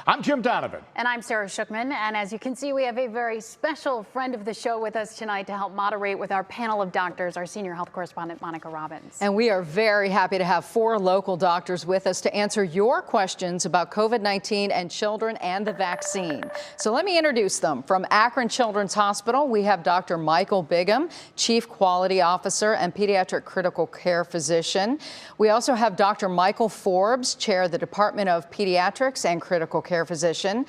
I'm Jim Donovan. And I'm Sarah Shookman. And as you can see, we have a very special friend of the show with us tonight to help moderate with our panel of doctors, our senior health correspondent, Monica Robbins. And we are very happy to have 4 local doctors with us to answer your questions about COVID-19 and children and the vaccine. So let me introduce them. From Akron Children's Hospital, we have Dr. Michael Bigham, Chief Quality Officer and Pediatric Critical Care Physician. We also have Dr. Michael Forbes, Chair of the Department of Pediatrics and Critical Care Physician.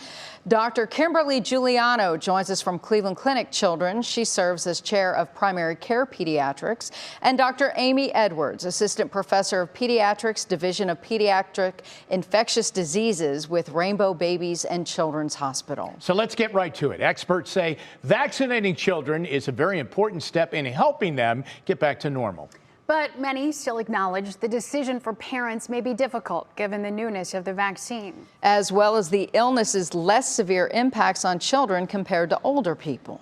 Dr. Kimberly Giuliano joins us from Cleveland Clinic Children. She serves as Chair of Primary Care Pediatrics. And Dr. Amy Edwards, Assistant Professor of Pediatrics, Division of Pediatric Infectious Diseases with Rainbow Babies and Children's Hospital. So let's get right to it. Experts say vaccinating children is a very important step in helping them get back to normal. But many still acknowledge the decision for parents may be difficult given the newness of the vaccine. As well as the illness's less severe impacts on children compared to older people.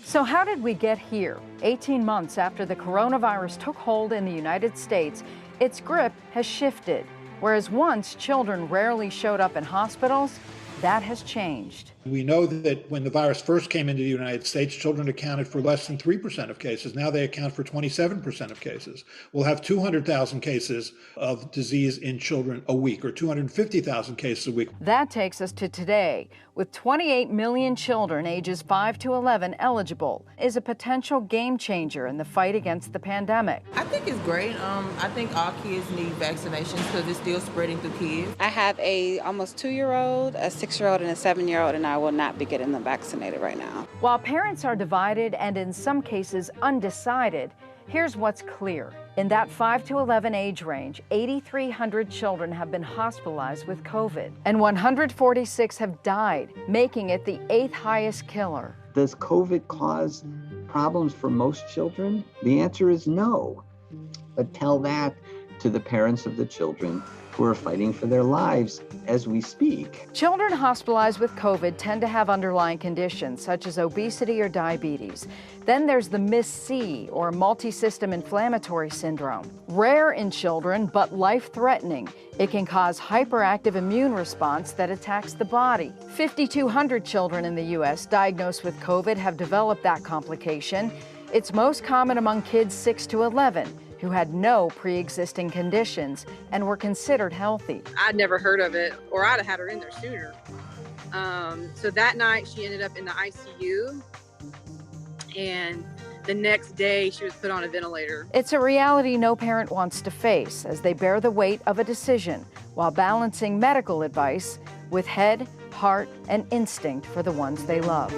So how did we get here? 18 months after the coronavirus took hold in the United States, its grip has shifted. Whereas once children rarely showed up in hospitals, that has changed. We know that when the virus first came into the United States, children accounted for less than 3% of cases. Now they account for 27% of cases. We'll have 200,000 cases of disease in children a week, or 250,000 cases a week. That takes us to today, with 28 million children ages 5 to 11 eligible, is a potential game changer in the fight against the pandemic. I think it's great. I think all kids need vaccinations because it's still spreading through kids. I have a almost 2-year-old, a 6-year-old, and a 7-year-old, and I will not be getting them vaccinated right now. While parents are divided and in some cases undecided, here's what's clear. In that 5 to 11 age range, 8,300 children have been hospitalized with COVID, and 146 have died, making it the 8th highest killer. Does COVID cause problems for most children? The answer is no. But tell that to the parents of the children who are fighting for their lives as we speak. Children hospitalized with COVID tend to have underlying conditions such as obesity or diabetes. Then there's the MIS-C, or multi-system inflammatory syndrome. Rare in children, but life-threatening. It can cause hyperactive immune response that attacks the body. 5,200 children in the U.S. diagnosed with COVID have developed that complication. It's most common among kids 6 to 11. Who had no pre-existing conditions and were considered healthy. I'd never heard of it, or I'd have had her in there sooner. So that night she ended up in the ICU, and the next day she was put on a ventilator. It's a reality no parent wants to face as they bear the weight of a decision while balancing medical advice with head, heart, and instinct for the ones they love.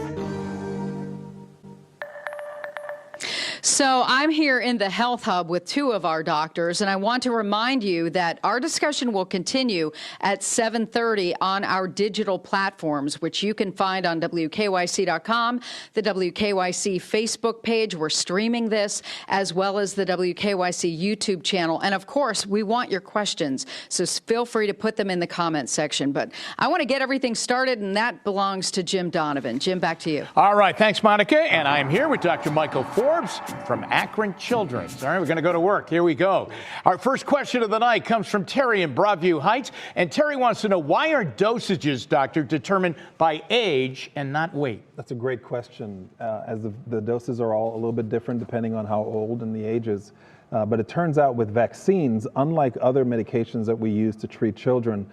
So I'm here in the Health Hub with 2 of our doctors, and I want to remind you that our discussion will continue at 7:30 on our digital platforms, which you can find on WKYC.com, the WKYC Facebook page. We're streaming this, as well as the WKYC YouTube channel. And of course, we want your questions, so feel free to put them in the comments section. But I want to get everything started, and that belongs to Jim Donovan. Jim, back to you. All right, thanks, Monica. And I'm here with Dr. Michael Forbes from Akron Children's. All right, we're going to go to work. Here we go. Our first question of the night comes from Terry in Broadview Heights. And Terry wants to know, why are dosages, doctor, determined by age and not weight? That's a great question, as the doses are all a little bit different depending on how old and the ages. But it turns out with vaccines, unlike other medications that we use to treat children,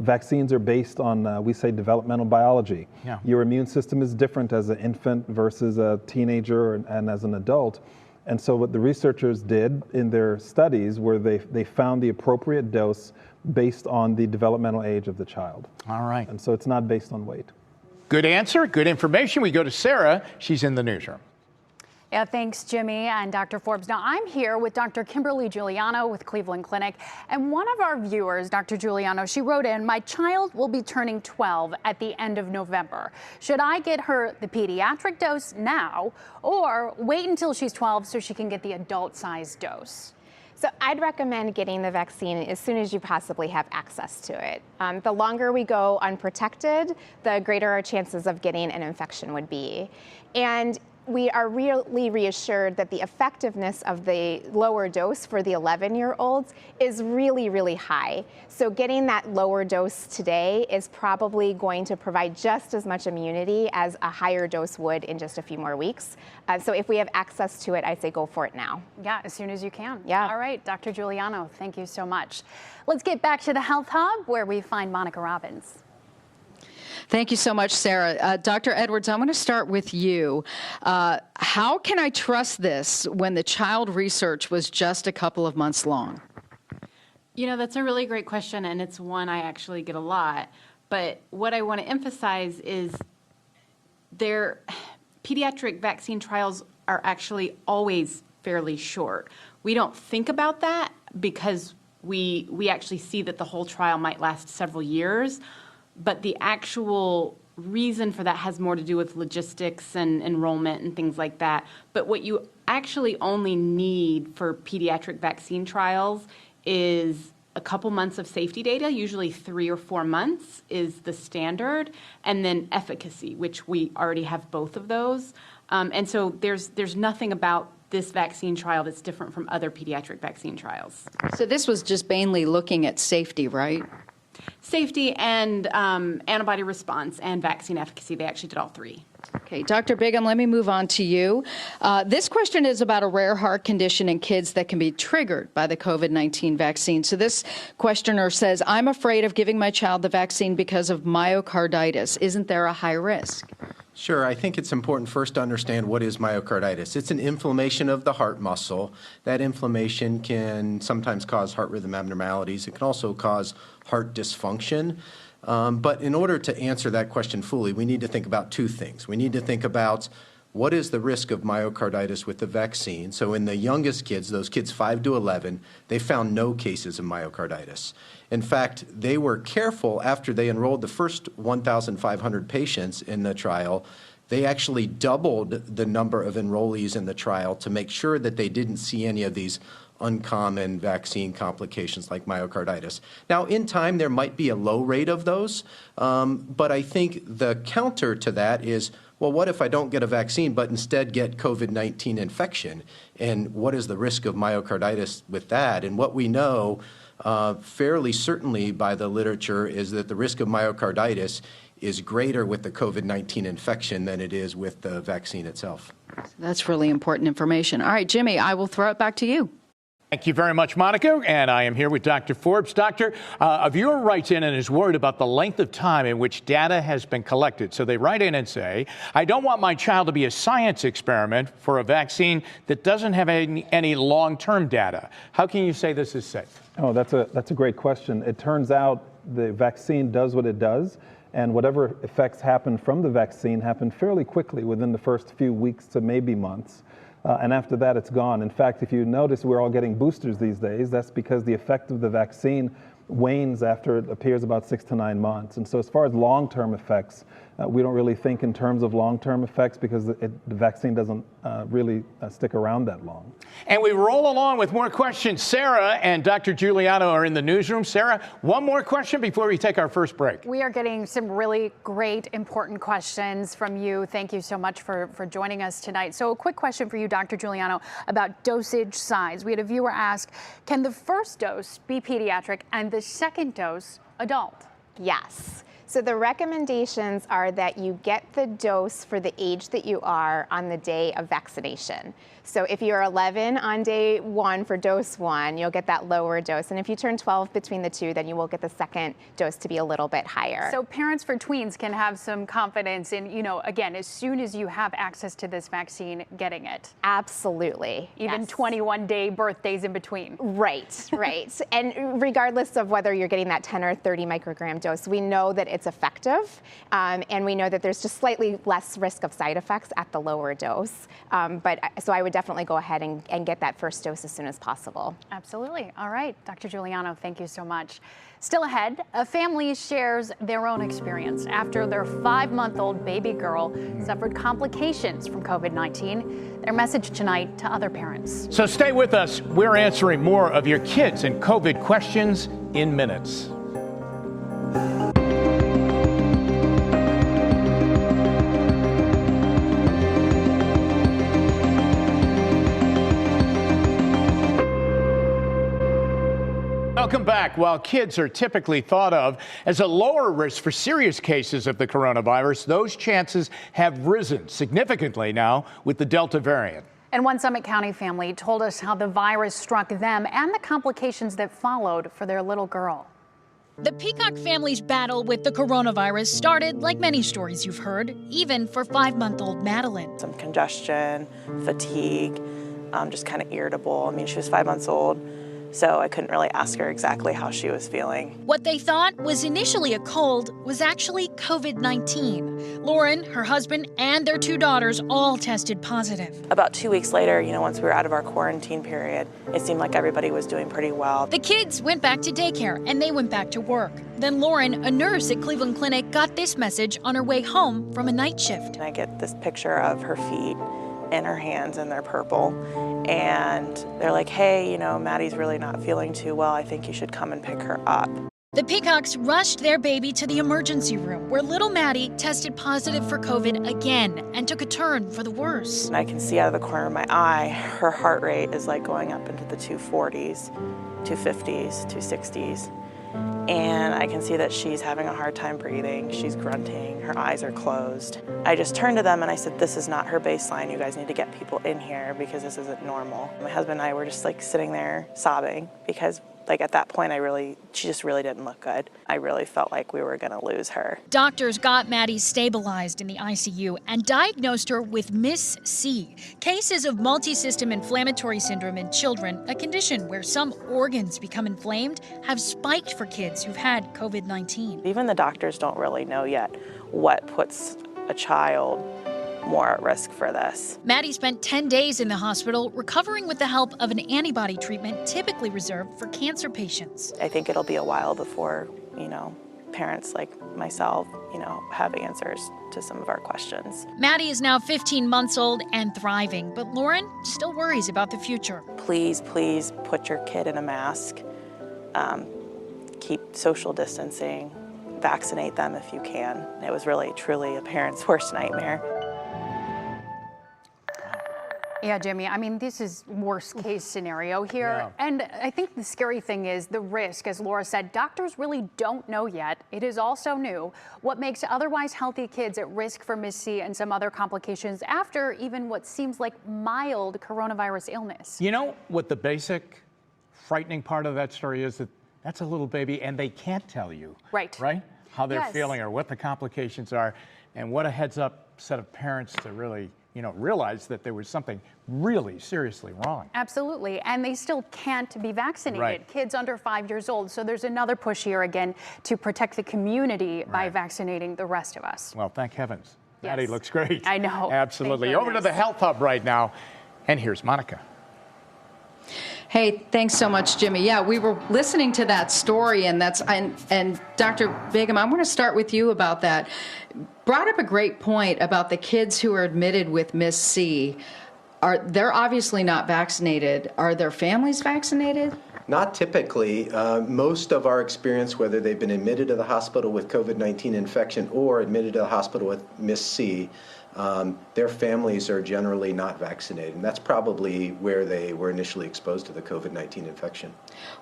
vaccines are based on, we say, developmental biology. Yeah. Your immune system is different as an infant versus a teenager and as an adult. And so what the researchers did in their studies were they found the appropriate dose based on the developmental age of the child. All right. And so it's not based on weight. Good answer, good information. We go to Sarah. She's in the newsroom. Yeah, thanks, Jimmy and Dr. Forbes. Now, I'm here with Dr. Kimberly Giuliano with Cleveland Clinic. And one of our viewers, Dr. Giuliano, she wrote in, my child will be turning 12 at the end of November. Should I get her the pediatric dose now or wait until she's 12 so she can get the adult-sized dose? So I'd recommend getting the vaccine as soon as you possibly have access to it. The longer we go unprotected, the greater our chances of getting an infection would be. And we are really reassured that the effectiveness of the lower dose for the 11-year-olds is really, really high. So getting that lower dose today is probably going to provide just as much immunity as a higher dose would in just a few more weeks. So if we have access to it, I'd say go for it now. Yeah, as soon as you can. Yeah. All right, Dr. Giuliano, thank you so much. Let's get back to the Health Hub where we find Monica Robbins. Thank you so much, Sarah. Dr. Edwards, I want to start with you. How can I trust this when the child research was just a couple of months long? You know, that's a really great question, and it's one I actually get a lot. But what I want to emphasize is pediatric vaccine trials are actually always fairly short. We don't think about that because we actually see that the whole trial might last several years. But the actual reason for that has more to do with logistics and enrollment and things like that. But what you actually only need for pediatric vaccine trials is a couple months of safety data, usually 3 or 4 months is the standard, and then efficacy, which we already have both of those. And so there's nothing about this vaccine trial that's different from other pediatric vaccine trials. So this was just mainly looking at safety, right? Safety and antibody response and vaccine efficacy. They actually did all three. Okay, Dr. Bigham, let me move on to you. This question is about a rare heart condition in kids that can be triggered by the COVID-19 vaccine. So this questioner says, I'm afraid of giving my child the vaccine because of myocarditis. Isn't there a high risk? Sure. I think it's important first to understand what is myocarditis. It's an inflammation of the heart muscle. That inflammation can sometimes cause heart rhythm abnormalities. It can also cause heart dysfunction. But in order to answer that question fully, we need to think about two things. We need to think about what is the risk of myocarditis with the vaccine. So in the youngest kids, those kids 5 to 11, they found no cases of myocarditis. In fact, they were careful after they enrolled the first 1,500 patients in the trial. They actually doubled the number of enrollees in the trial to make sure that they didn't see any of these uncommon vaccine complications like myocarditis. Now, in time, there might be a low rate of those, but I think the counter to that is, well, what if I don't get a vaccine but instead get COVID-19 infection? And what is the risk of myocarditis with that? And what we know fairly certainly by the literature is that the risk of myocarditis is greater with the COVID-19 infection than it is with the vaccine itself. That's really important information. All right, Jimmy, I will throw it back to you. Thank you very much, Monica. And I am here with Dr. Forbes. Doctor, a viewer writes in and is worried about the length of time in which data has been collected. So they write in and say, I don't want my child to be a science experiment for a vaccine that doesn't have any long-term data. How can you say this is safe? Oh, that's a great question. It turns out the vaccine does what it does, and whatever effects happen from the vaccine happen fairly quickly within the first few weeks to maybe months. And after that, it's gone. In fact, if you notice, we're all getting boosters these days. That's because the effect of the vaccine wanes after it appears about 6 to 9 months. And so as far as long-term effects, we don't really think in terms of long-term effects because the vaccine doesn't really stick around that long. And we roll along with more questions. Sarah and Dr. Giuliano are in the newsroom. Sarah, one more question before we take our first break. We are getting some really great, important questions from you. Thank you so much for joining us tonight. So a quick question for you, Dr. Giuliano, about dosage size. We had a viewer ask, can the first dose be pediatric and the second dose adult? Yes. So the recommendations are that you get the dose for the age that you are on the day of vaccination. So if you're 11 on day 1 for dose 1, you'll get that lower dose. And if you turn 12 between the two, then you will get the second dose to be a little bit higher. So parents for tweens can have some confidence in, again, as soon as you have access to this vaccine, getting it. Absolutely. Even 21-day birthdays in between. Right, right. And regardless of whether you're getting that 10 or 30 microgram dose, we know that it's effective. And we know that there's just slightly less risk of side effects at the lower dose. So I would definitely go ahead and get that first dose as soon as possible. Absolutely. All right, Dr. Giuliano, thank you so much. Still ahead, a family shares their own experience after their 5-month-old baby girl suffered complications from COVID-19. Their message tonight to other parents. So stay with us. We're answering more of your kids and COVID questions in minutes. back. While kids are typically thought of as a lower risk for serious cases of the coronavirus, those chances have risen significantly now with the Delta variant. And one Summit County family told us how the virus struck them and the complications that followed for their little girl. The Peacock family's battle with the coronavirus started like many stories you've heard, even for 5-month-old Madeline. Some congestion, fatigue, just kind of irritable. I mean, she was 5 months old, so I couldn't really ask her exactly how she was feeling. What they thought was initially a cold was actually COVID-19. Lauren, her husband, and their 2 daughters all tested positive. About 2 weeks later, once we were out of our quarantine period, it seemed like everybody was doing pretty well. The kids went back to daycare and they went back to work. Then Lauren, a nurse at Cleveland Clinic, got this message on her way home from a night shift. And I get this picture of her feet and her hands, and they're purple. And they're like, hey, Maddie's really not feeling too well. I think you should come and pick her up. The Peacocks rushed their baby to the emergency room, where little Maddie tested positive for COVID again and took a turn for the worse. And I can see out of the corner of my eye, her heart rate is like going up into the 240s, 250s, 260s. And I can see that she's having a hard time breathing. She's grunting. Her eyes are closed. I just turned to them and I said, this is not her baseline. You guys need to get people in here because this isn't normal. My husband and I were just sitting there sobbing because at that point, she just really didn't look good. I really felt like we were gonna lose her. Doctors got Maddie stabilized in the ICU and diagnosed her with Miss C, cases of multisystem inflammatory syndrome in children, a condition where some organs become inflamed, have spiked for kids who've had COVID-19. Even the doctors don't really know yet what puts a child more at risk for this. Maddie spent 10 days in the hospital recovering with the help of an antibody treatment typically reserved for cancer patients. I think it'll be a while before, parents like myself, have answers to some of our questions. Maddie is now 15 months old and thriving, but Lauren still worries about the future. Please, please put your kid in a mask. Keep social distancing. Vaccinate them if you can. It was really, truly a parent's worst nightmare. Yeah, Jimmy, I mean, this is worst case scenario here. Yeah. And I think the scary thing is the risk, as Laura said, doctors really don't know yet. It is also new what makes otherwise healthy kids at risk for Miss C and some other complications after even what seems like mild coronavirus illness. You know what the basic frightening part of that story is? That's a little baby and they can't tell you. Right. Right? How they're Yes. feeling or what the complications are. And what a heads up set of parents to really realize that there was something really seriously wrong. Absolutely, and they still can't be vaccinated. Right. Kids under 5 years old. So there's another push here again to protect the community by vaccinating the rest of us. Well, thank heavens. Yes. Maddie looks great. I know. Absolutely. Thank Over to goodness. the Health Hub right now. And here's Monica. Hey, thanks so much, Jimmy. Yeah, we were listening to that story, and Dr. Begum, I want to start with you about that. Brought up a great point about the kids who are admitted with Miss C. They're obviously not vaccinated. Are their families vaccinated? Not typically. Most of our experience, whether they've been admitted to the hospital with COVID-19 infection or admitted to the hospital with Miss C, their families are generally not vaccinated. And that's probably where they were initially exposed to the COVID-19 infection.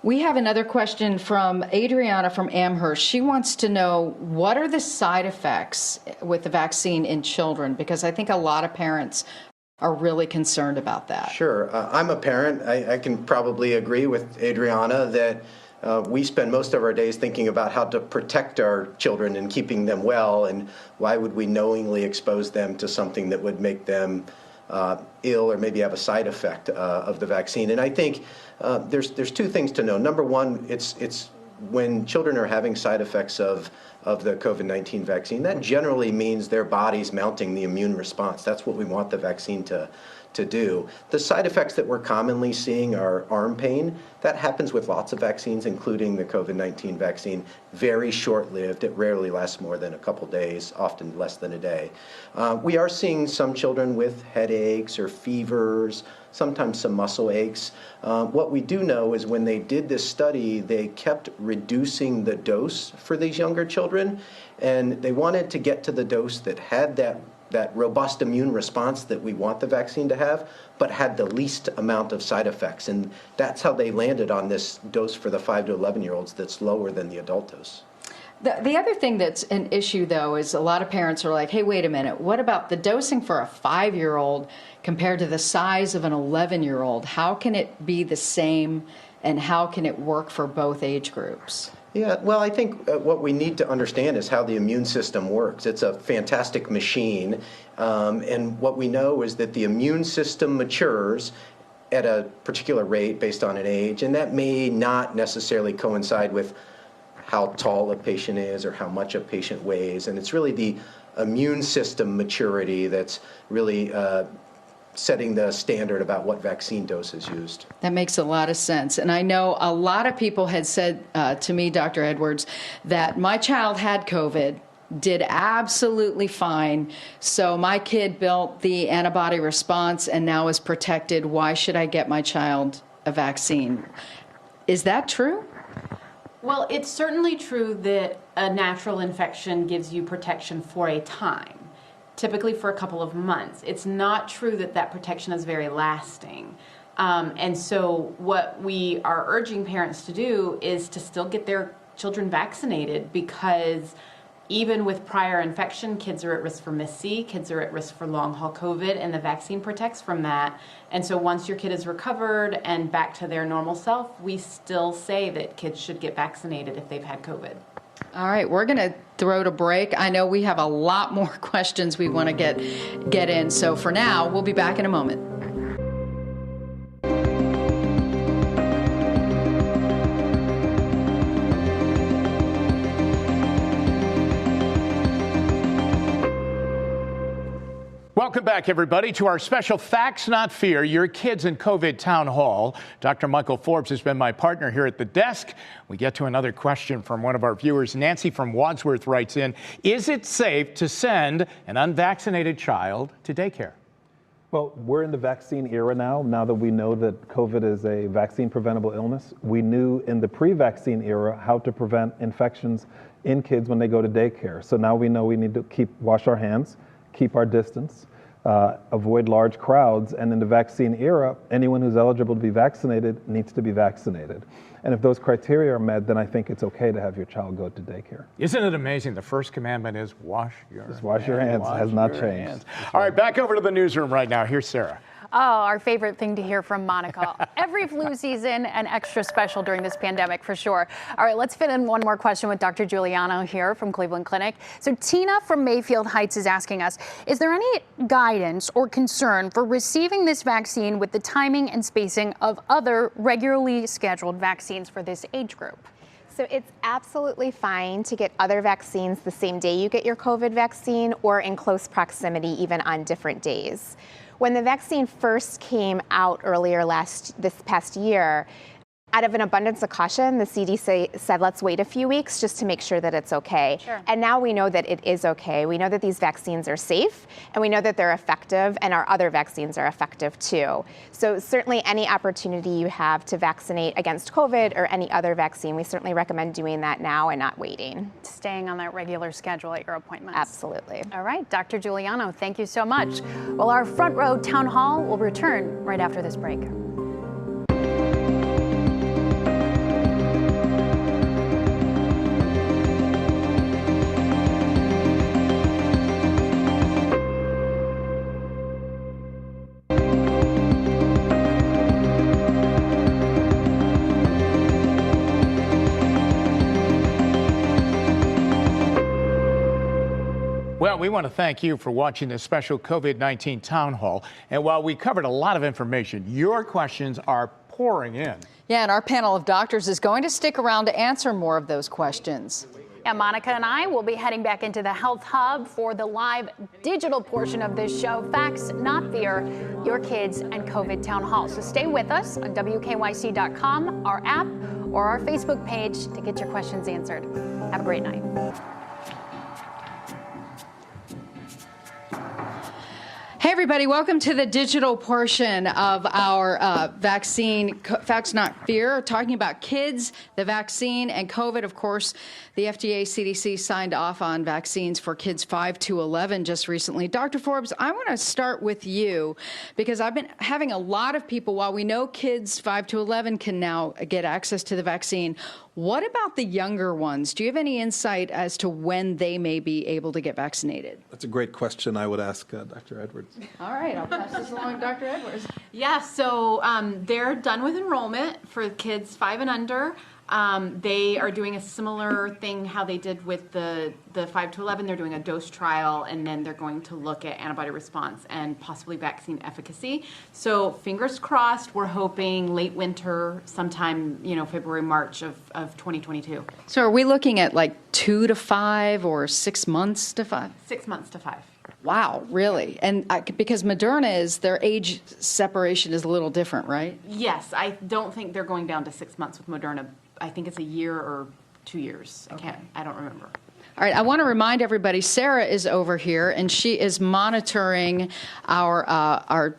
We have another question from Adriana from Amherst. She wants to know, what are the side effects with the vaccine in children? Because I think a lot of parents are really concerned about that. Sure. I'm a parent. I can probably agree with Adriana that we spend most of our days thinking about how to protect our children and keeping them well, and why would we knowingly expose them to something that would make them ill or maybe have a side effect of the vaccine. And I think there's 2 things to know. Number one, it's when children are having side effects of the COVID-19 vaccine, that generally means their body's mounting the immune response. That's what we want the vaccine to do. The side effects that we're commonly seeing are arm pain. That happens with lots of vaccines, including the COVID-19 vaccine. Very short-lived. It rarely lasts more than a couple days, often less than a day. We are seeing some children with headaches or fevers, sometimes some muscle aches. What we do know is when they did this study, they kept reducing the dose for these younger children. children, and they wanted to get to the dose that had that robust immune response that we want the vaccine to have, but had the least amount of side effects. And that's how they landed on this dose for the 5 to 11-year-olds that's lower than the adult dose. The other thing that's an issue, though, is a lot of parents are like, hey, wait a minute, what about the dosing for a 5-year-old compared to the size of an 11-year-old? How can it be the same, and how can it work for both age groups? Yeah, well, I think what we need to understand is how the immune system works. It's a fantastic machine, and what we know is that the immune system matures at a particular rate based on an age, and that may not necessarily coincide with how tall a patient is or how much a patient weighs, and it's really the immune system maturity that's really setting the standard about what vaccine dose is used. That makes a lot of sense. And I know a lot of people had said to me, Dr. Edwards, that my child had COVID, did absolutely fine, so my kid built the antibody response and now is protected. Why should I get my child a vaccine? Is that true? Well, it's certainly true that a natural infection gives you protection for a time, typically for a couple of months. It's not true that that protection is very lasting. And so what we are urging parents to do is to still get their children vaccinated, because even with prior infection, kids are at risk for MIS-C, kids are at risk for long-haul COVID, and the vaccine protects from that. And so once your kid is recovered and back to their normal self, we still say that kids should get vaccinated if they've had COVID. All right, we're going to throw to break. I know we have a lot more questions we want to get in, so for now, we'll be back in a moment. Welcome back, everybody, to our special Facts Not Fear, Your Kids and COVID Town Hall. Dr. Michael Forbes has been my partner here at the desk. We get to another question from one of our viewers. Nancy from Wadsworth writes in, is it safe to send an unvaccinated child to daycare? Well, we're in the vaccine era now that we know that COVID is a vaccine-preventable illness. We knew in the pre-vaccine era how to prevent infections in kids when they go to daycare. So now we know we need to wash our hands, keep our distance, avoid large crowds, and in the vaccine era, anyone who's eligible to be vaccinated needs to be vaccinated. And if those criteria are met, then I think it's okay to have your child go to daycare. Isn't it amazing? The first commandment is wash your hands. Just wash your hands. It has not changed. All right, back over to the newsroom right now. Here's Sarah. Oh, our favorite thing to hear from Monica. Every flu season and extra special during this pandemic for sure. All right, let's fit in one more question with Dr. Giuliano here from Cleveland Clinic. So Tina from Mayfield Heights is asking us, is there any guidance or concern for receiving this vaccine with the timing and spacing of other regularly scheduled vaccines for this age group? So it's absolutely fine to get other vaccines the same day you get your COVID vaccine or in close proximity, even on different days. When the vaccine first came out earlier this past year, out of an abundance of caution, the CDC said, let's wait a few weeks just to make sure that it's okay. Sure. And now we know that it is okay. We know that these vaccines are safe, and we know that they're effective, and our other vaccines are effective too. So certainly any opportunity you have to vaccinate against COVID or any other vaccine, we certainly recommend doing that now and not waiting. Staying on that regular schedule at your appointments. Absolutely. All right, Dr. Giuliano, thank you so much. Well, our Front Row Town Hall will return right after this break. Well, we want to thank you for watching this special COVID-19 Town Hall. And while we covered a lot of information, your questions are pouring in. Yeah, and our panel of doctors is going to stick around to answer more of those questions. And Monica and I will be heading back into the Health Hub for the live digital portion of this show, Facts Not Fear, Your Kids and COVID Town Hall. So stay with us on WKYC.com, our app, or our Facebook page to get your questions answered. Have a great night. Hey, everybody, welcome to the digital portion of our vaccine, Facts Not Fear, talking about kids, the vaccine, and COVID. Of course, the FDA, CDC signed off on vaccines for kids 5 to 11 just recently. Dr. Forbes, I want to start with you because I've been having a lot of people, while we know kids 5 to 11 can now get access to the vaccine, what about the younger ones? Do you have any insight as to when they may be able to get vaccinated? That's a great question. I would ask Dr. Edwards. All right, I'll pass this along to Dr. Edwards. Yeah, so they're done with enrollment for kids 5 and under. They are doing a similar thing how they did with the 5 to 11. They're doing a dose trial, and then they're going to look at antibody response and possibly vaccine efficacy. So fingers crossed, we're hoping late winter, sometime, February, March of 2022. So are we looking at like 2 to 5 or 6 months to 5? 6 months to 5. Wow, really? And because Moderna is, their age separation is a little different, right? Yes, I don't think they're going down to 6 months with Moderna. I think it's a year or 2 years. I don't remember. All right, I want to remind everybody, Sarah is over here, and she is monitoring our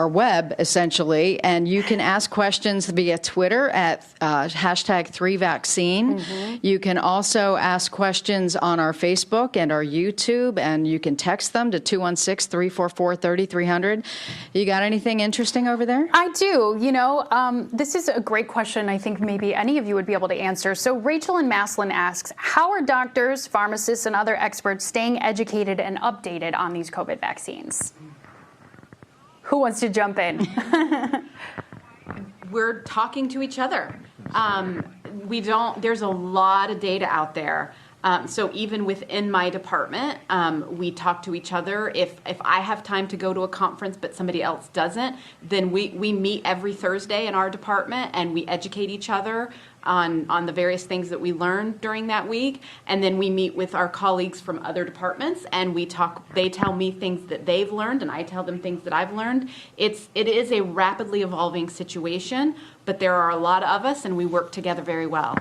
web, essentially, and you can ask questions via Twitter at #3vaccine. You can also ask questions on our Facebook and our YouTube, and you can text them to 216-344-3300. You got anything interesting over there? I do. This is a great question I think maybe any of you would be able to answer. So Rachel in Maslin asks, how are doctors, pharmacists, and other experts staying educated and updated on these COVID vaccines? Who wants to jump in? We're talking to each other. There's a lot of data out there. So even within my department, we talk to each other. If I have time to go to a conference but somebody else doesn't, then we meet every Thursday in our department and we educate each other on the various things that we learned during that week. And then we meet with our colleagues from other departments and we talk. They tell me things that they've learned and I tell them things that I've learned. It is a rapidly evolving situation, but there are a lot of us and we work together very well.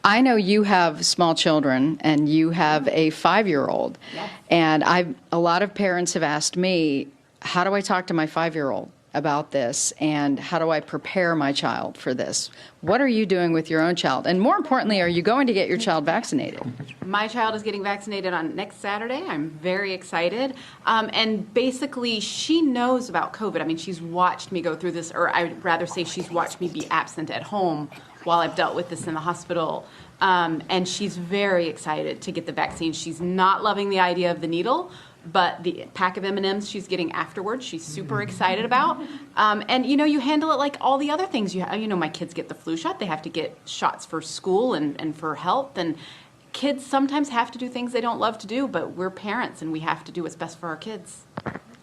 I know you have small children and you have a 5-year-old. Yes. And a lot of parents have asked me, how do I talk to my 5-year-old about this, and how do I prepare my child for this? What are you doing with your own child? And more importantly, are you going to get your child vaccinated? My child is getting vaccinated on next Saturday. I'm very excited. And basically, she knows about COVID. I mean, she's watched me go through this, or I'd rather say she's watched me be absent at home while I've dealt with this in the hospital. And she's very excited to get the vaccine. She's not loving the idea of the needle, but the pack of M&Ms she's getting afterwards, she's super excited about. And you handle it like all the other things. My kids get the flu shot. They have to get shots for school and for health. And kids sometimes have to do things they don't love to do, but we're parents and we have to do what's best for our kids.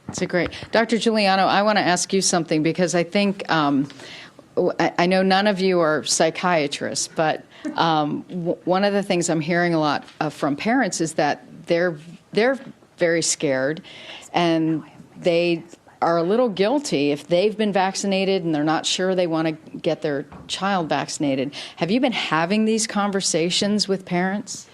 That's great. Dr. Giuliano, I want to ask you something because I think, I know none of you are psychiatrists, but one of the things I'm hearing a lot from parents is that they're very scared, and they are a little guilty if they've been vaccinated and they're not sure they want to get their child vaccinated. Have you been having these conversations with parents?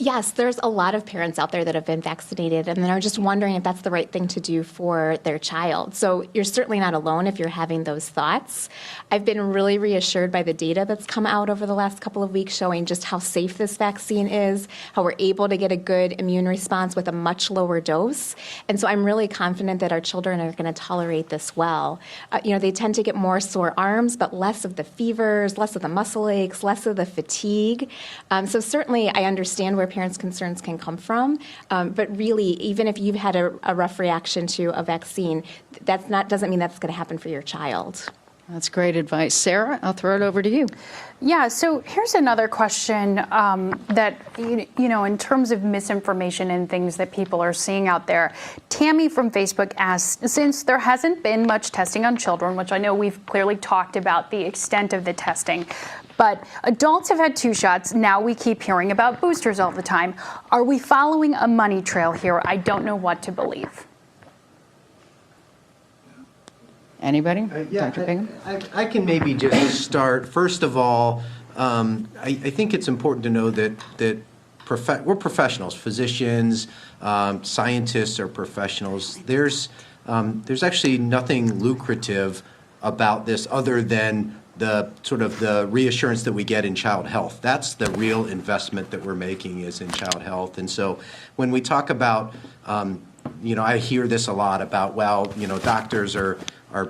Yes, there's a lot of parents out there that have been vaccinated and are just wondering if that's the right thing to do for their child. So you're certainly not alone if you're having those thoughts. I've been really reassured by the data that's come out over the last couple of weeks showing just how safe this vaccine is, how we're able to get a good immune response with a much lower dose. And so I'm really confident that our children are going to tolerate this well. They tend to get more sore arms, but less of the fevers, less of the muscle aches, less of the fatigue. So certainly I understand where parents' concerns can come from, but really, even if you've had a rough reaction to a vaccine, doesn't mean that's going to happen for your child. That's great advice. Sarah, I'll throw it over to you. Yeah, so here's another question that, in terms of misinformation and things that people are seeing out there. Tammy from Facebook asks, since there hasn't been much testing on children, which I know we've clearly talked about the extent of the testing, but adults have had 2 shots. Now we keep hearing about boosters all the time. Are we following a money trail here? I don't know what to believe. Anybody? Yeah, Dr. Bingham? I can maybe just start. First of all, I think it's important to know that we're professionals. Physicians, scientists are professionals. There's there's actually nothing lucrative about this other than the sort of the reassurance that we get in child health. That's the real investment that we're making, is in child health. And so when we talk about, I hear this a lot about, well, doctors are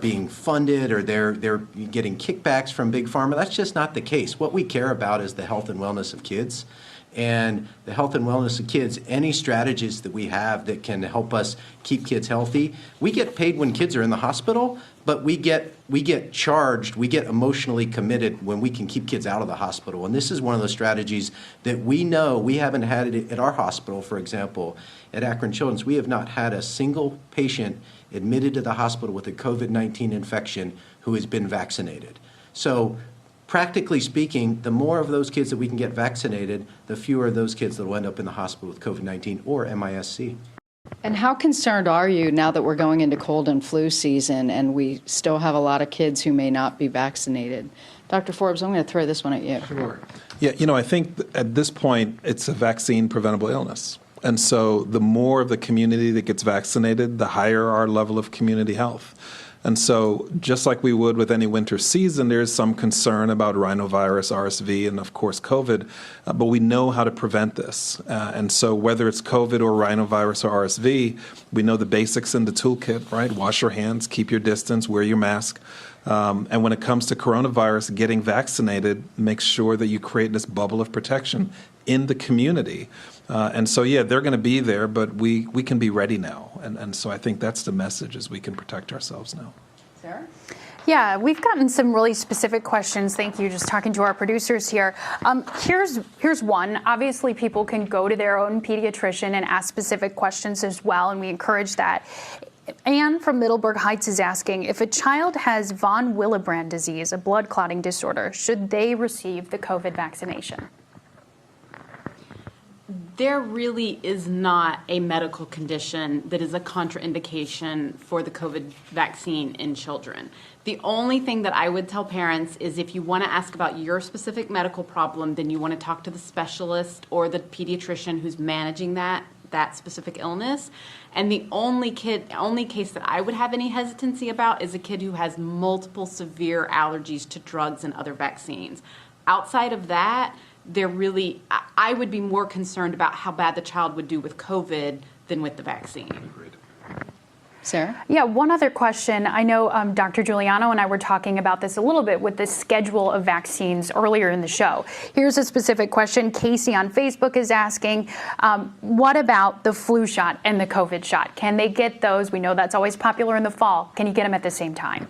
being funded or they're getting kickbacks from Big Pharma. That's just not the case. What we care about is the health and wellness of kids. And the health and wellness of kids, any strategies that we have that can help us keep kids healthy. We get paid when kids are in the hospital, but we get charged, we get emotionally committed when we can keep kids out of the hospital. And this is one of those strategies that we know we haven't had it at our hospital. For example, at Akron Children's, we have not had a single patient admitted to the hospital with a COVID-19 infection who has been vaccinated. So practically speaking, the more of those kids that we can get vaccinated, the fewer of those kids that will end up in the hospital with COVID-19 or MIS-C. And how concerned are you now that we're going into cold and flu season and we still have a lot of kids who may not be vaccinated? Dr. Forbes, I'm going to throw this one at you. Sure. Yeah, I think at this point, it's a vaccine preventable illness. And so the more of the community that gets vaccinated, the higher our level of community health. And so just like we would with any winter season, there's some concern about rhinovirus, RSV, and of course COVID, but we know how to prevent this. And so whether it's COVID or rhinovirus or RSV, we know the basics in the toolkit, right? Wash your hands, keep your distance, wear your mask. And when it comes to coronavirus, getting vaccinated makes sure that you create this bubble of protection in the community. And so, yeah, they're going to be there, but we can be ready now. And so I think that's the message, is we can protect ourselves now. Sarah? Yeah, we've gotten some really specific questions. Thank you. Just talking to our producers here. Here's one. Obviously, people can go to their own pediatrician and ask specific questions as well, and we encourage that. Anne from Middleburg Heights is asking, if a child has von Willebrand disease, a blood clotting disorder, should they receive the COVID vaccination? There really is not a medical condition that is a contraindication for the COVID vaccine in children. The only thing that I would tell parents is if you want to ask about your specific medical problem, then you want to talk to the specialist or the pediatrician who's managing that specific illness. And the only case that I would have any hesitancy about is a kid who has multiple severe allergies to drugs and other vaccines. Outside of that, I would be more concerned about how bad the child would do with COVID than with the vaccine. Agreed. Sarah? Yeah, one other question. I know Dr. Giuliano and I were talking about this a little bit with the schedule of vaccines earlier in the show. Here's a specific question. Casey on Facebook is asking, what about the flu shot and the COVID shot? Can they get those? We know that's always popular in the fall. Can you get them at the same time?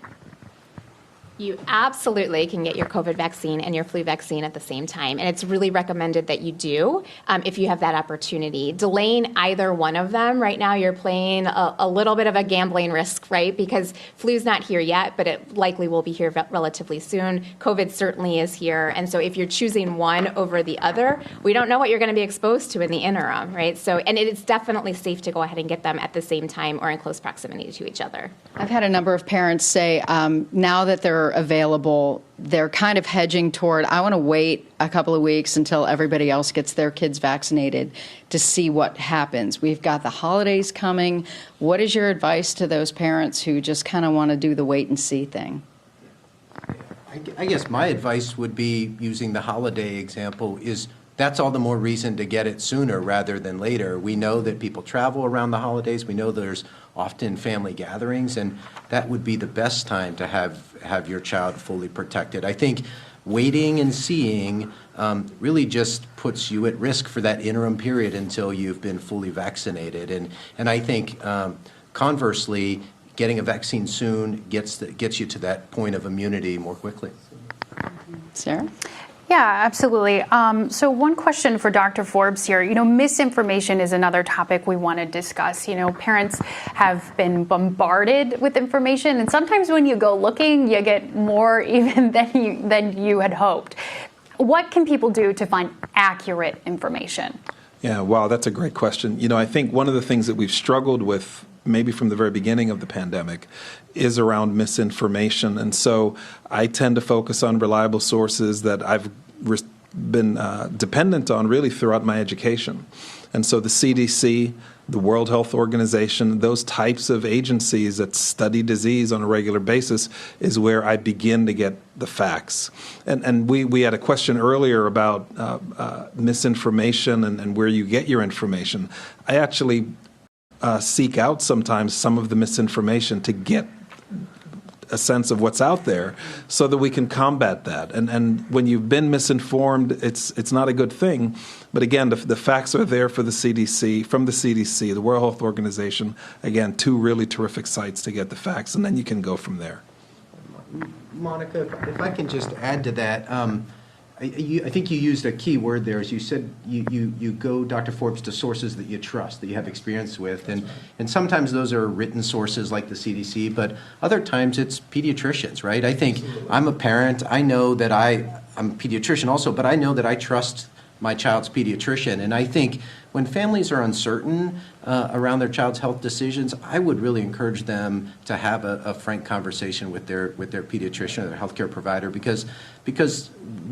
You absolutely can get your COVID vaccine and your flu vaccine at the same time. And it's really recommended that you do if you have that opportunity. Delaying either one of them, right now you're playing a little bit of a gambling risk, right? Because flu's not here yet, but it likely will be here relatively soon. COVID certainly is here. And so if you're choosing one over the other, we don't know what you're going to be exposed to in the interim, right? So, and it's definitely safe to go ahead and get them at the same time or in close proximity to each other. I've had a number of parents say now that they're available, they're kind of hedging toward, I want to wait a couple of weeks until everybody else gets their kids vaccinated to see what happens. We've got the holidays coming. What is your advice to those parents who just kind of want to do the wait and see thing? I guess my advice would be, using the holiday example, is that's all the more reason to get it sooner rather than later. We know that people travel around the holidays. We know there's often family gatherings, and that would be the best time to have your child fully protected. I think waiting and seeing really just puts you at risk for that interim period until you've been fully vaccinated. And I think conversely, getting a vaccine soon gets you to that point of immunity more quickly. Sarah? Yeah, absolutely. So one question for Dr. Forbes here. Misinformation is another topic we want to discuss. Parents have been bombarded with information, and sometimes when you go looking, you get more even than you had hoped. What can people do to find accurate information? Yeah, wow, that's a great question. I think one of the things that we've struggled with maybe from the very beginning of the pandemic is around misinformation. And so I tend to focus on reliable sources that I've been dependent on really throughout my education. And so the CDC, the World Health Organization, those types of agencies that study disease on a regular basis is where I begin to get the facts. And we had a question earlier about misinformation and where you get your information. I actually seek out sometimes some of the misinformation to get a sense of what's out there so that we can combat that. And when you've been misinformed, it's not a good thing. But again, the facts are there for the CDC, from the CDC, the World Health Organization. Again, two really terrific sites to get the facts, and then you can go from there. Monica, if I can just add to that, I think you used a key word there. As you said, you go, Dr. Forbes, to sources that you trust, that you have experience with. And sometimes those are written sources like the CDC, but other times it's pediatricians, right? I think I'm a parent. I know that I'm a pediatrician also, but I know that I trust my child's pediatrician. And I think when families are uncertain around their child's health decisions, I would really encourage them to have a frank conversation with their pediatrician or their healthcare provider, because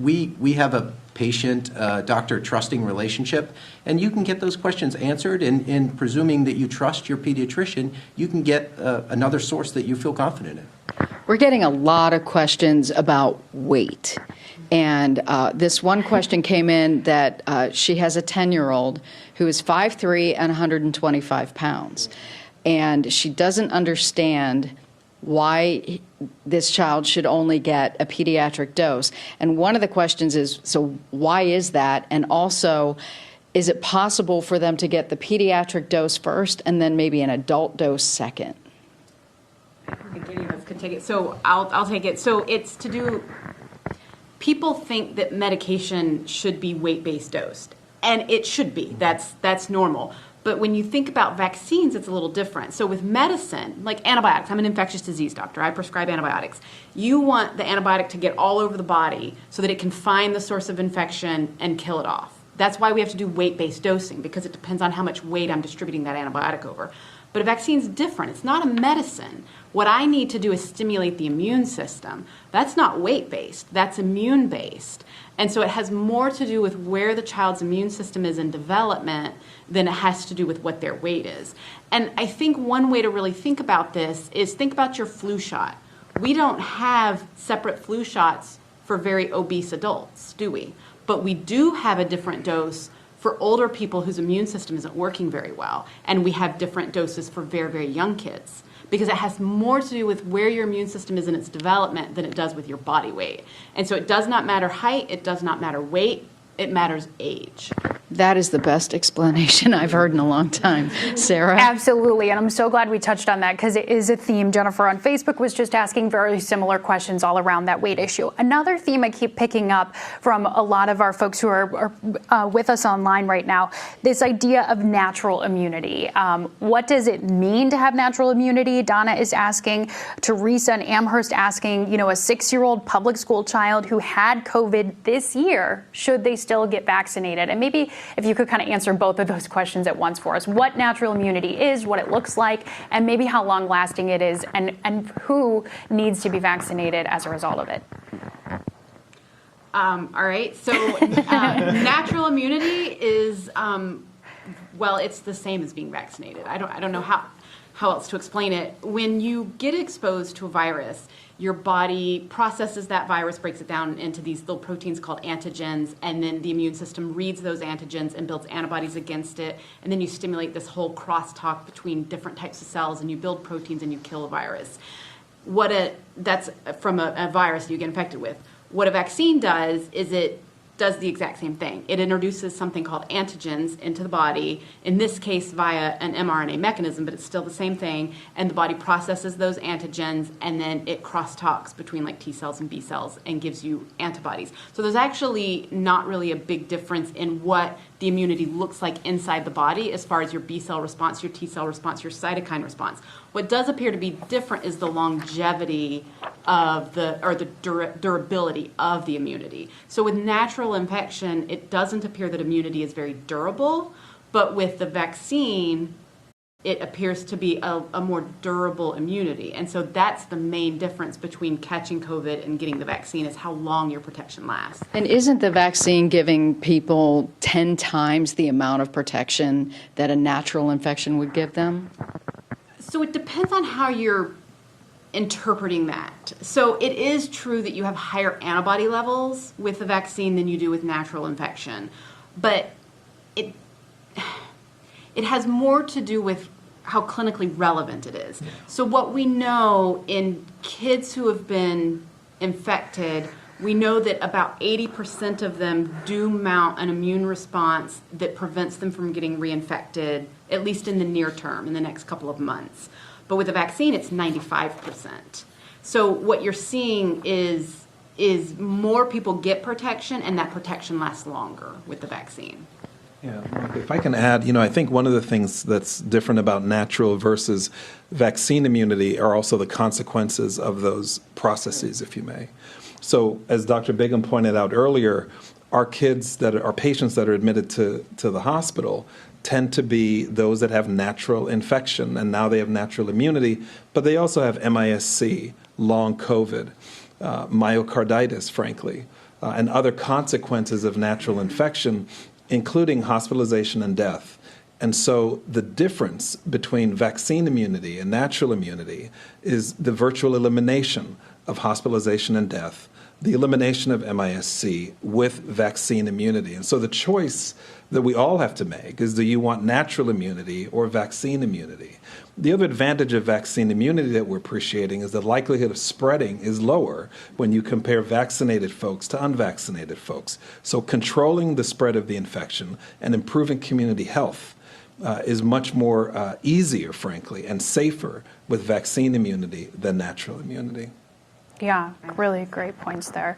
we have a patient-doctor trusting relationship, and you can get those questions answered. And presuming that you trust your pediatrician, you can get another source that you feel confident in. We're getting a lot of questions about weight. And this one question came in that she has a 10-year-old who is 5'3" and 125 pounds. And she doesn't understand why this child should only get a pediatric dose. And one of the questions is, so why is that? And also, is it possible for them to get the pediatric dose first and then maybe an adult dose second? I think any of us could take it. So I'll take it. So it's to do, people think that medication should be weight-based dosed, and it should be. That's normal. But when you think about vaccines, it's a little different. So with medicine, like antibiotics, I'm an infectious disease doctor. I prescribe antibiotics. You want the antibiotic to get all over the body so that it can find the source of infection and kill it off. That's why we have to do weight-based dosing, because it depends on how much weight I'm distributing that antibiotic over. But a vaccine's different. It's not a medicine. What I need to do is stimulate the immune system. That's not weight-based. That's immune-based. And so it has more to do with where the child's immune system is in development than it has to do with what their weight is. And I think one way to really think about this is think about your flu shot. We don't have separate flu shots for very obese adults, do we? But we do have a different dose for older people whose immune system isn't working very well. And we have different doses for very, very young kids, because it has more to do with where your immune system is in its development than it does with your body weight. And so it does not matter height, it does not matter weight, it matters age. That is the best explanation I've heard in a long time. Sarah? Absolutely, and I'm so glad we touched on that, because it is a theme. Jennifer on Facebook was just asking very similar questions all around that weight issue. Another theme I keep picking up from a lot of our folks who are with us online right now, this idea of natural immunity. What does it mean to have natural immunity? Donna is asking, Teresa and Amherst asking, a 6-year-old public school child who had COVID this year, should they still get vaccinated? And maybe if you could kind of answer both of those questions at once for us. What natural immunity is, what it looks like, and maybe how long lasting it is, and who needs to be vaccinated as a result of it. All right, so natural immunity is, well, it's the same as being vaccinated. I don't know how else to explain it. When you get exposed to a virus, your body processes that virus, breaks it down into these little proteins called antigens, and then the immune system reads those antigens and builds antibodies against it, and then you stimulate this whole crosstalk between different types of cells, and you build proteins and you kill a virus. That's from a virus you get infected with. What a vaccine does is it does the exact same thing. It introduces something called antigens into the body, in this case via an mRNA mechanism, but it's still the same thing, and the body processes those antigens, and then it crosstalks between like T cells and B cells and gives you antibodies. So there's actually not really a big difference in what the immunity looks like inside the body as far as your B cell response, your T cell response, your cytokine response. What does appear to be different is the longevity of the durability of the immunity. So with natural infection, it doesn't appear that immunity is very durable, but with the vaccine, it appears to be a more durable immunity. And so that's the main difference between catching COVID and getting the vaccine, is how long your protection lasts. And isn't the vaccine giving people 10 times the amount of protection that a natural infection would give them? So it depends on how you're interpreting that. So it is true that you have higher antibody levels with the vaccine than you do with natural infection, but it has more to do with how clinically relevant it is. So what we know in kids who have been infected, we know that about 80% of them do mount an immune response that prevents them from getting reinfected, at least in the near term, in the next couple of months. But with a vaccine, it's 95%. So what you're seeing is more people get protection, and that protection lasts longer with the vaccine. Yeah, if I can add, I think one of the things that's different about natural versus vaccine immunity are also the consequences of those processes, if you may. So as Dr. Bigham pointed out earlier, our patients that are admitted to the hospital tend to be those that have natural infection, and now they have natural immunity, but they also have MIS-C, long COVID, myocarditis, frankly, and other consequences of natural infection, including hospitalization and death. And so the difference between vaccine immunity and natural immunity is the virtual elimination of hospitalization and death, the elimination of MIS-C with vaccine immunity. And so the choice that we all have to make is, do you want natural immunity or vaccine immunity? The other advantage of vaccine immunity that we're appreciating is the likelihood of spreading is lower when you compare vaccinated folks to unvaccinated folks. So controlling the spread of the infection and improving community health is much more easier, frankly, and safer with vaccine immunity than natural immunity. Yeah, really great points there.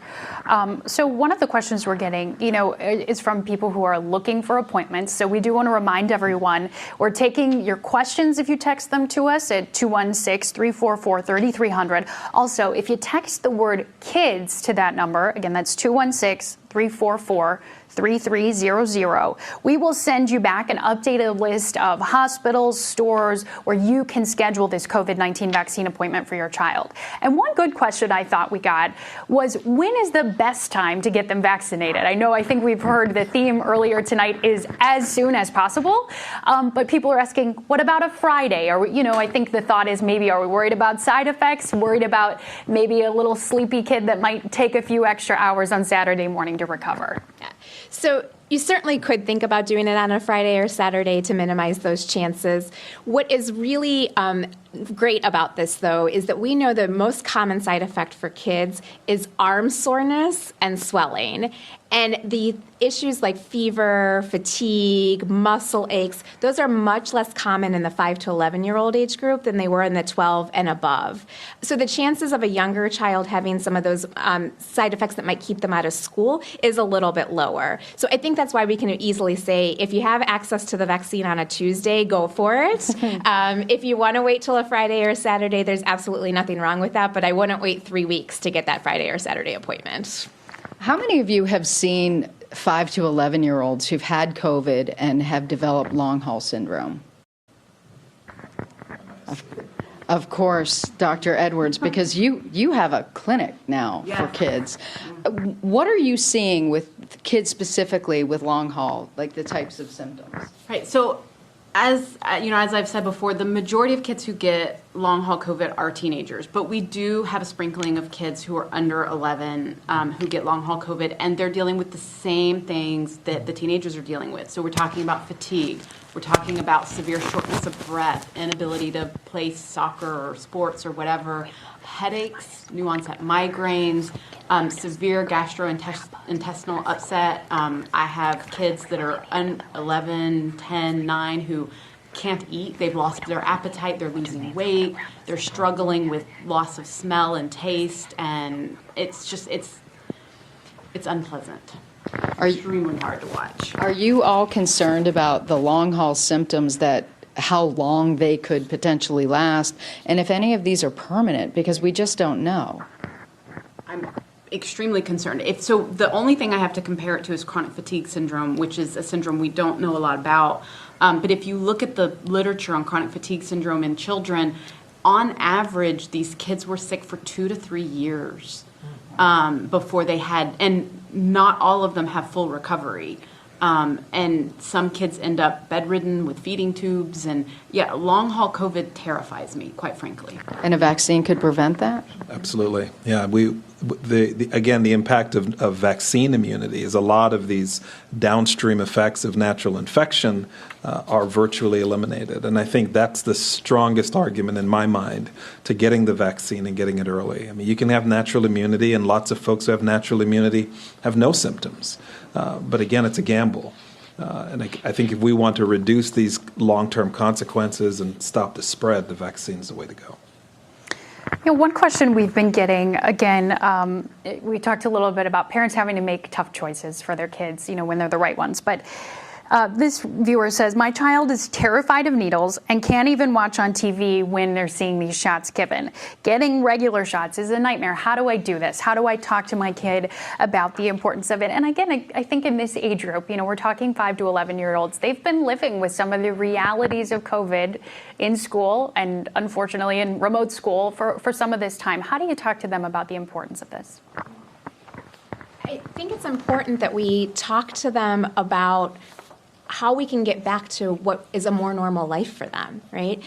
So one of the questions we're getting, is from people who are looking for appointments. So we do want to remind everyone, we're taking your questions if you text them to us at 216-344-3300. Also, if you text the word kids to that number, again, that's 216-344-3300. We will send you back an updated list of hospitals, stores where you can schedule this COVID-19 vaccine appointment for your child. And one good question I thought we got was, when is the best time to get them vaccinated? I think we've heard the theme earlier tonight is as soon as possible, but people are asking, what about a Friday? Or, I think the thought is, maybe are we worried about side effects, worried about maybe a little sleepy kid that might take a few extra hours on Saturday morning to recover? Yeah. So you certainly could think about doing it on a Friday or Saturday to minimize those chances. What is really great about this, though, is that we know the most common side effect for kids is arm soreness and swelling. And the issues like fever, fatigue, muscle aches, those are much less common in the 5 to 11-year-old age group than they were in the 12 and above. So the chances of a younger child having some of those side effects that might keep them out of school is a little bit lower. So I think that's why we can easily say, if you have access to the vaccine on a Tuesday, go for it. If you want to wait till a Friday or a Saturday, there's absolutely nothing wrong with that, but I wouldn't wait 3 weeks to get that Friday or Saturday appointment. How many of you have seen 5 to 11-year-olds who've had COVID and have developed long haul syndrome? Of course, Dr. Edwards, because you have a clinic now for kids. What are you seeing with kids specifically with long haul, like the types of symptoms? Right. So as I've said before, the majority of kids who get long haul COVID are teenagers, but we do have a sprinkling of kids who are under 11 who get long haul COVID, and they're dealing with the same things that the teenagers are dealing with. So we're talking about fatigue. We're talking about severe shortness of breath, inability to play soccer or sports or whatever, headaches, new onset migraines, severe gastrointestinal upset. I have kids that are 11, 10, 9 who can't eat. They've lost their appetite. They're losing weight. They're struggling with loss of smell and taste, and it's unpleasant. Extremely hard to watch. Are you all concerned about the long haul symptoms, that how long they could potentially last, and if any of these are permanent, because we just don't know? I'm extremely concerned. So the only thing I have to compare it to is chronic fatigue syndrome, which is a syndrome we don't know a lot about. But if you look at the literature on chronic fatigue syndrome in children, on average, these kids were sick for 2 to 3 years before they had, and not all of them have full recovery. And some kids end up bedridden with feeding tubes, and long haul COVID terrifies me, quite frankly. And a vaccine could prevent that? Absolutely. Yeah, again, the impact of vaccine immunity is a lot of these downstream effects of natural infection are virtually eliminated. And I think that's the strongest argument in my mind to getting the vaccine and getting it early. I mean, you can have natural immunity, and lots of folks who have natural immunity have no symptoms. But again, it's a gamble. And I think if we want to reduce these long-term consequences and stop the spread, the vaccine is the way to go. One question we've been getting, again, we talked a little bit about parents having to make tough choices for their kids, when they're the right ones. But this viewer says, my child is terrified of needles and can't even watch on TV when they're seeing these shots given. Getting regular shots is a nightmare. How do I do this? How do I talk to my kid about the importance of it? And again, I think in this age group, we're talking 5 to 11-year-olds. They've been living with some of the realities of COVID in school and unfortunately in remote school for some of this time. How do you talk to them about the importance of this? I think it's important that we talk to them about how we can get back to what is a more normal life for them, right?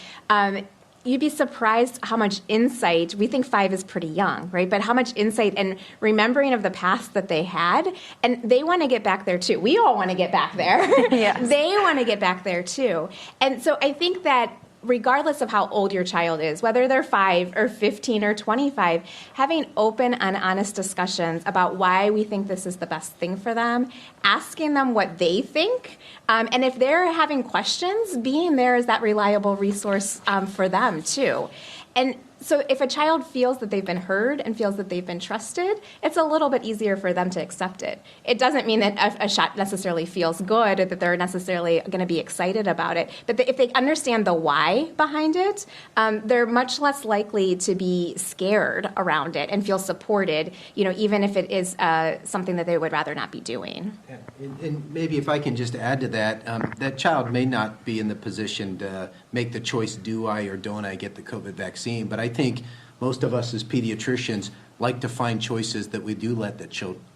You'd be surprised how much insight, we think 5 is pretty young, right? But how much insight and remembering of the past that they had, and they want to get back there too. We all want to get back there. Yes. They want to get back there too. And so I think that regardless of how old your child is, whether they're 5 or 15 or 25, having open and honest discussions about why we think this is the best thing for them, asking them what they think, and if they're having questions, being there as that reliable resource for them too. And so if a child feels that they've been heard and feels that they've been trusted, it's a little bit easier for them to accept it. It doesn't mean that a shot necessarily feels good or that they're necessarily going to be excited about it. But if they understand the why behind it, they're much less likely to be scared around it and feel supported, even if it is something that they would rather not be doing. And maybe if I can just add to that, that child may not be in the position to make the choice, do I or don't I get the COVID vaccine? But I think most of us as pediatricians like to find choices that we do let the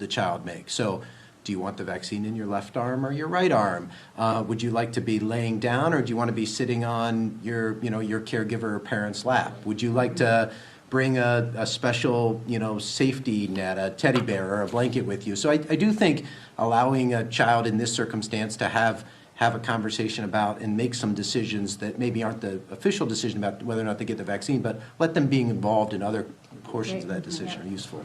child make. So do you want the vaccine in your left arm or your right arm? Would you like to be laying down, or do you want to be sitting on your caregiver or parent's lap? Would you like to bring a special, safety net, a teddy bear or a blanket with you? So I do think allowing a child in this circumstance to have a conversation about and make some decisions that maybe aren't the official decision about whether or not they get the vaccine, but let them being involved in other portions of that decision are useful.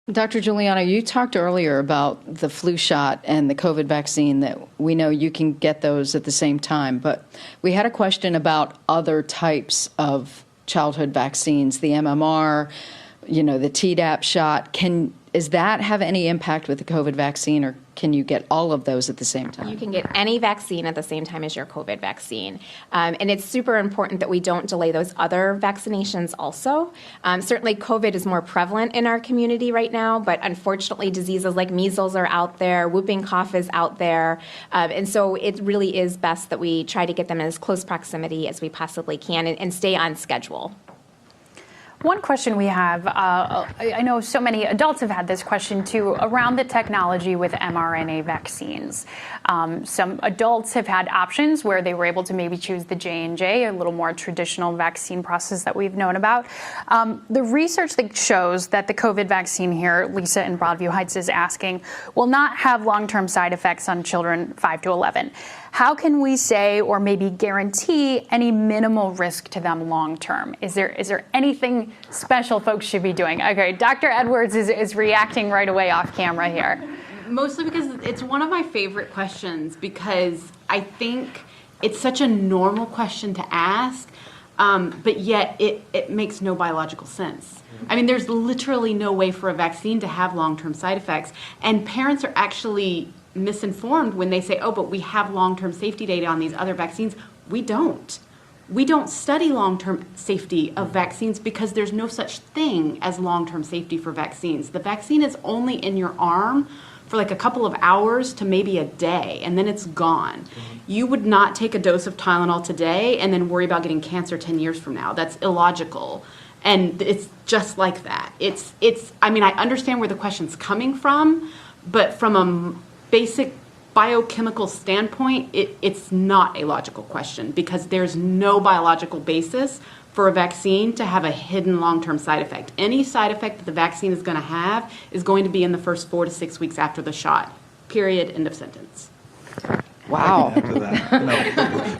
Dr. Giuliano, you talked earlier about the flu shot and the COVID vaccine, that we know you can get those at the same time, but we had a question about other types of childhood vaccines, the MMR, the Tdap shot. Does that have any impact with the COVID vaccine, or can you get all of those at the same time? You can get any vaccine at the same time as your COVID vaccine. And it's super important that we don't delay those other vaccinations also. Certainly COVID is more prevalent in our community right now, but unfortunately diseases like measles are out there, whooping cough is out there. And so it really is best that we try to get them in as close proximity as we possibly can and stay on schedule. One question we have, I know so many adults have had this question too, around the technology with mRNA vaccines. Some adults have had options where they were able to maybe choose the J&J, a little more traditional vaccine process that we've known about. The research that shows that the COVID vaccine here, Lisa in Broadview Heights is asking, will not have long-term side effects on children 5 to 11. How can we say or maybe guarantee any minimal risk to them long term? Is there anything special folks should be doing? Okay, Dr. Edwards is reacting right away off camera here. Mostly because it's one of my favorite questions, because I think it's such a normal question to ask, but yet it makes no biological sense. I mean, there's literally no way for a vaccine to have long-term side effects, and parents are actually misinformed when they say, oh, but we have long-term safety data on these other vaccines. We don't. We don't study long-term safety of vaccines because there's no such thing as long-term safety for vaccines. The vaccine is only in your arm for like a couple of hours to maybe a day, and then it's gone. You would not take a dose of Tylenol today and then worry about getting cancer 10 years from now. That's illogical. And it's just like that. I mean, I understand where the question's coming from, but from a basic biochemical standpoint, it's not a logical question because there's no biological basis for a vaccine to have a hidden long-term side effect. Any side effect that the vaccine is going to have is going to be in the first 4 to 6 weeks after the shot. Period. End of sentence. Wow.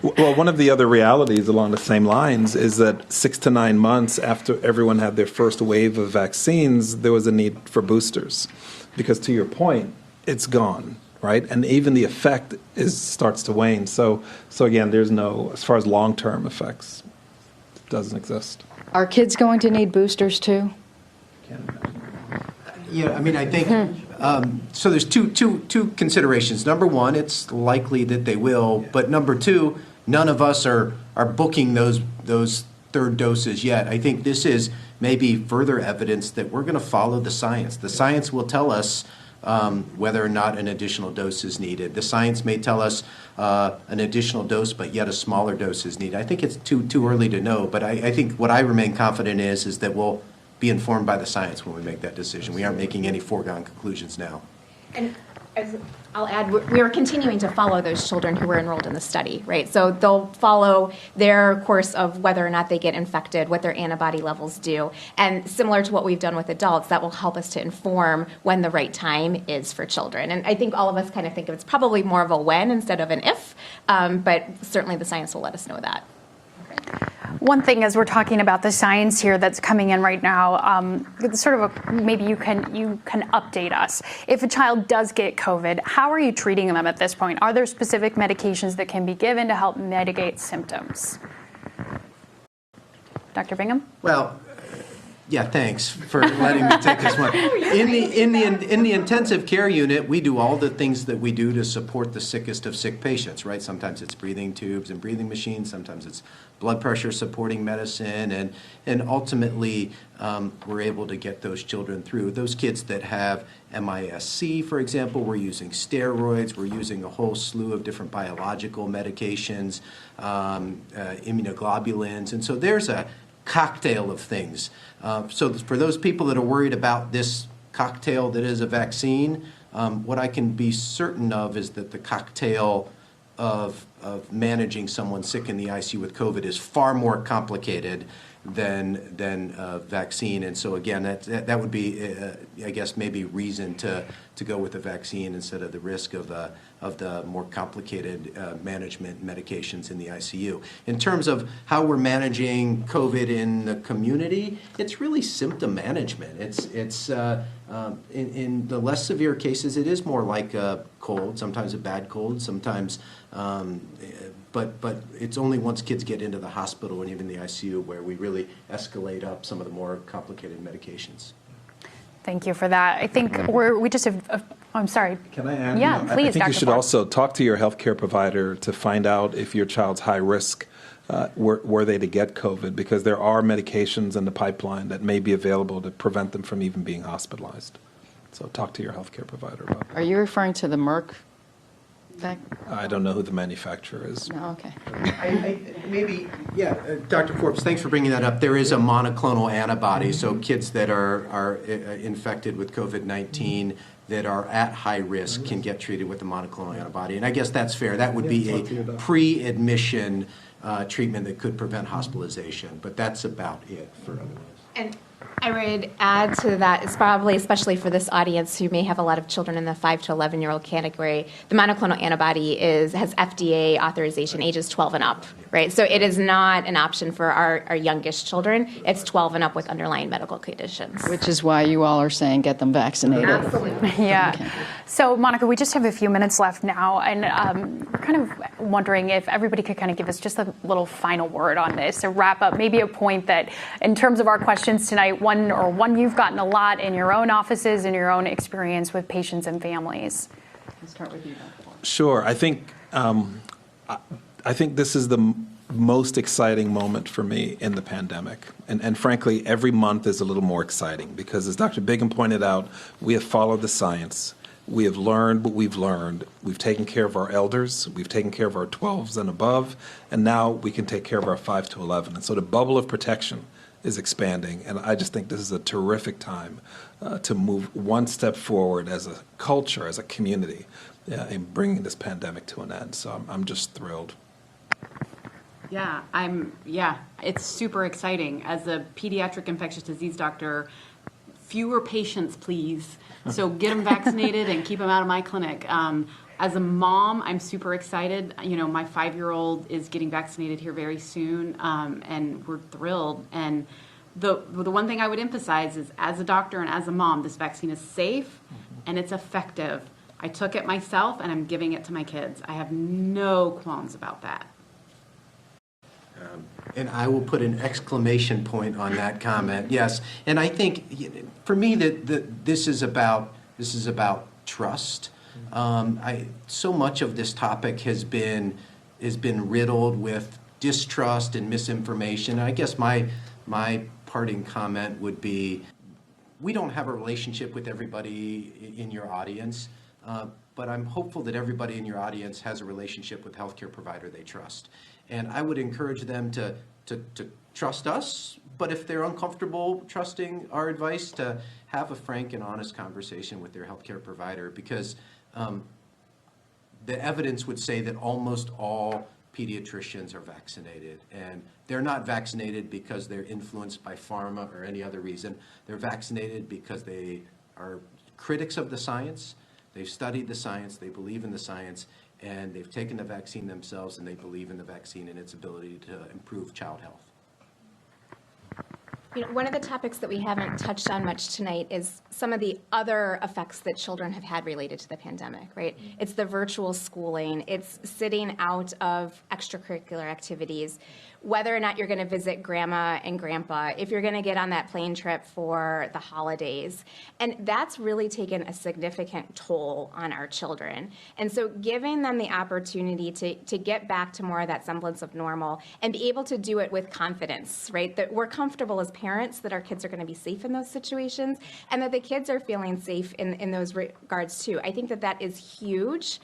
Well, one of the other realities along the same lines is that 6 to 9 months after everyone had their first wave of vaccines, there was a need for boosters. Because to your point, it's gone. Right, and even the effect starts to wane. So again, there's no, as far as long-term effects, it doesn't exist. Are kids going to need boosters too? Yeah, I mean, I think so. There's two considerations. Number one, it's likely that they will, but number two, none of us are booking those third doses yet. I think this is maybe further evidence that we're going to follow the science. The science will tell us whether or not an additional dose is needed. The science may tell us an additional dose, but yet a smaller dose is needed. I think it's too early to know, but I think what I remain confident is that we'll be informed by the science when we make that decision. We aren't making any foregone conclusions now. And I'll add, we're continuing to follow those children who were enrolled in the study, right? So they'll follow their course of whether or not they get infected, what their antibody levels do. And similar to what we've done with adults, that will help us to inform when the right time is for children. And I think all of us kind of think of it's probably more of a when instead of an if, but certainly the science will let us know that. One thing, as we're talking about the science here that's coming in right now, maybe you can update us. If a child does get COVID, how are you treating them at this point? Are there specific medications that can be given to help mitigate symptoms? Dr. Bingham? Well, yeah, thanks for letting me take this one. In the intensive care unit, we do all the things that we do to support the sickest of sick patients, right? Sometimes it's breathing tubes and breathing machines. Sometimes it's blood pressure supporting medicine, and ultimately we're able to get those children through. Those kids that have MIS-C, for example, we're using steroids. We're using a whole slew of different biological medications, immunoglobulins, and so there's a cocktail of things. So for those people that are worried about this cocktail that is a vaccine, what I can be certain of is that the cocktail of managing someone sick in the ICU with COVID is far more complicated than a vaccine. And so again, that would be, I guess, maybe reason to go with a vaccine instead of the risk of the more complicated management medications in the ICU. In terms of how we're managing COVID in the community, it's really symptom management. It's in the less severe cases, it is more like a cold, sometimes a bad cold, sometimes, but it's only once kids get into the hospital and even the ICU where we really escalate up some of the more complicated medications. Thank you for that. I think we just have, I'm sorry. Can I add? Yeah, please, I think Dr. you should Forbes. also talk to your healthcare provider to find out if your child's high risk, were they to get COVID, because there are medications in the pipeline that may be available to prevent them from even being hospitalized. So talk to your healthcare provider about that. Are you referring to the Merck? I don't know who the manufacturer is. No, okay. Dr. Forbes, thanks for bringing that up. There is a monoclonal antibody, so kids that are infected with COVID-19 that are at high risk can get treated with a monoclonal antibody. And I guess that's fair. That would be a pre-admission treatment that could prevent hospitalization, but that's about it for otherwise. And I would add to that, is probably, especially for this audience who may have a lot of children in the 5 to 11-year-old category, the monoclonal antibody has FDA authorization, ages 12 and up, right? So it is not an option for our youngest children. It's 12 and up with underlying medical conditions. Which is why you all are saying get them vaccinated. Absolutely. Yeah. Okay. So, Monica, we just have a few minutes left now, and we're kind of wondering if everybody could kind of give us just a little final word on this, a wrap up, maybe a point that, in terms of our questions tonight, one you've gotten a lot in your own offices, in your own experience with patients and families. Let's start with you, Dr. Forbes. Sure. I think this is most exciting moment for me in the pandemic. And frankly, every month is a little more exciting because, as Dr. Bigham pointed out, we have followed the science. We have learned what we've learned. We've taken care of our elders. We've taken care of our 12s and above. And now we can take care of our 5 to 11. And so the bubble of protection is expanding. And I just think this is a terrific time to move one step forward as a culture, as a community, in bringing this pandemic to an end. So I'm just thrilled. Yeah, it's super exciting. As a pediatric infectious disease doctor, fewer patients, please. So get them vaccinated and keep them out of my clinic. As a mom, I'm super excited. You know, my 5-year-old is getting vaccinated here very soon, and we're thrilled. And the one thing I would emphasize is, as a doctor and as a mom, this vaccine is safe and it's effective. I took it myself and I'm giving it to my kids. I have no qualms about that. And I will put an exclamation point on that comment. Yes, and I think for me that this is about trust. So much of this topic has been riddled with distrust and misinformation. I guess my parting comment would be, we don't have a relationship with everybody in your audience, but I'm hopeful that everybody in your audience has a relationship with a healthcare provider they trust. And I would encourage them to trust us, but if they're uncomfortable trusting our advice, to have a frank and honest conversation with their healthcare provider, because the evidence would say that almost all pediatricians are vaccinated, and they're not vaccinated because they're influenced by pharma or any other reason. They're vaccinated because they are critics of the science. They've studied the science, they believe in the science, and they've taken the vaccine themselves, and they believe in the vaccine and its ability to improve child health. You know, one of the topics that we haven't touched on much tonight is some of the other effects that children have had related to the pandemic, right? It's the virtual schooling, it's sitting out of extracurricular activities, whether or not you're going to visit grandma and grandpa, if you're going to get on that plane trip for the holidays. And that's really taken a significant toll on our children. And so giving them the opportunity to get back to more of that semblance of normal and be able to do it with confidence, right? That we're comfortable as parents that our kids are going to be safe in those situations, and that the kids are feeling safe in those regards too. I think that is huge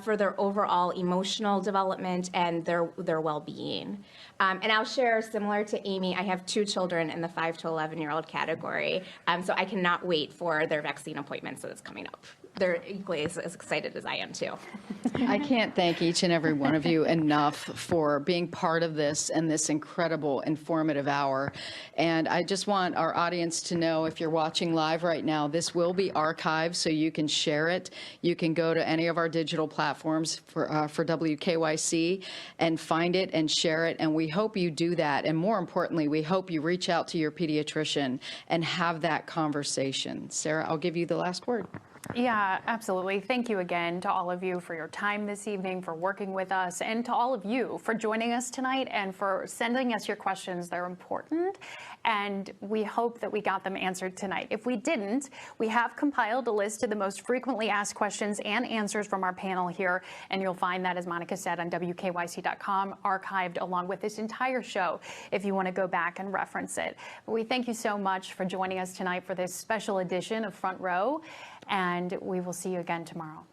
for their overall emotional development and their well-being. And I'll share, similar to Amy, I have 2 children in the 5 to 11-year-old category, so I cannot wait for their vaccine appointments that's coming up. They're equally as excited as I am, too. I can't thank each and every one of you enough for being part of this and this incredible, informative hour. And I just want our audience to know, if you're watching live right now, this will be archived so you can share it. You can go to any of our digital platforms for WKYC and find it and share it. And we hope you do that. And more importantly, we hope you reach out to your pediatrician and have that conversation. Sarah, I'll give you the last word. Yeah, absolutely. Thank you again to all of you for your time this evening, for working with us, and to all of you for joining us tonight and for sending us your questions. They're important, and we hope that we got them answered tonight. If we didn't, we have compiled a list of the most frequently asked questions and answers from our panel here, and you'll find that, as Monica said, on WKYC.com, archived along with this entire show if you want to go back and reference it. But we thank you so much for joining us tonight for this special edition of Front Row, and we will see you again tomorrow.